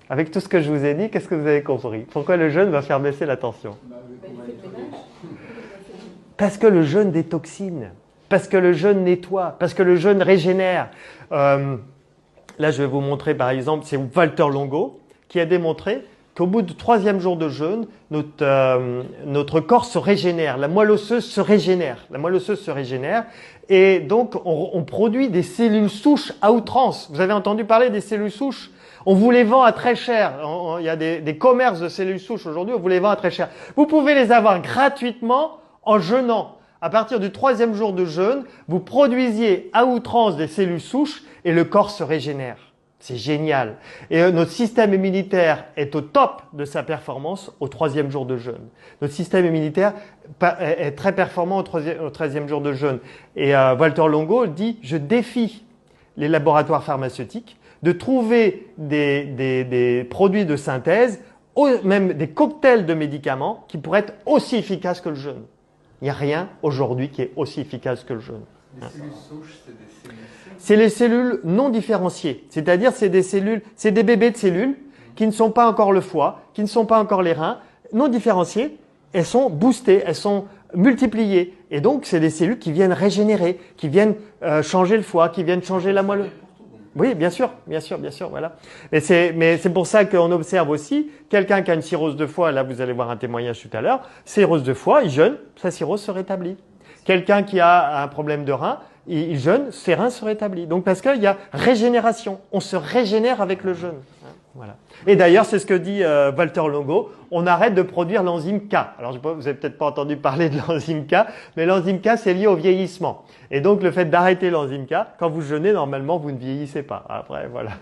Avec tout ce que je vous ai dit, qu'est-ce que vous avez compris? Pourquoi le jeûne va faire baisser la tension? Parce que le jeûne détoxine, parce que le jeûne nettoie, parce que le jeûne régénère. Là, je vais vous montrer par exemple, c'est Walter Longo qui a démontré qu'au bout du 3e jour de jeûne, notre corps se régénère, la moelle osseuse se régénère. La moelle osseuse se régénère et donc on produit des cellules souches à outrance. Vous avez entendu parler des cellules souches? On vous les vend à très cher. Il y a des commerces de cellules souches aujourd'hui, on vous les vend à très cher. Vous pouvez les avoir gratuitement en jeûnant. À partir du 3e jour de jeûne, vous produisiez à outrance des cellules souches et le corps se régénère. C'est génial. Et notre système immunitaire est au top de sa performance au 3e jour de jeûne. Notre système immunitaire est très performant au 13e jour de jeûne. Et Walter Longo dit, je défie les laboratoires pharmaceutiques de trouver des produits de synthèse, même des cocktails de médicaments qui pourraient être aussi efficaces que le jeûne. Il n'y a rien aujourd'hui qui est aussi efficace que le jeûne. Les cellules souches, c'est des cellules. C'est les cellules non différenciées, c'est-à-dire c'est des bébés de cellules qui ne sont pas encore le foie, qui ne sont pas encore les reins, non différenciées, elles sont boostées, elles sont multipliées. Et donc c'est des cellules qui viennent régénérer, qui viennent changer le foie, qui viennent changer la moelle. Oui, bien sûr, voilà. Mais c'est pour ça qu'on observe aussi quelqu'un qui a une cirrhose de foie, là vous allez voir un témoignage tout à l'heure, cirrhose de foie, il jeûne, sa cirrhose se rétablit. Quelqu'un qui a un problème de rein, il jeûne, ses reins se rétablissent. Donc parce qu'il y a régénération, on se régénère avec le jeûne. Voilà. Et d'ailleurs, c'est ce que dit Walter Longo, on arrête de produire l'enzyme K. Alors vous n'avez peut-être pas entendu parler de l'enzyme K, mais l'enzyme K, c'est lié au vieillissement. Et donc le fait d'arrêter l'enzyme K, quand vous jeûnez, normalement, vous ne vieillissez pas. Après, voilà.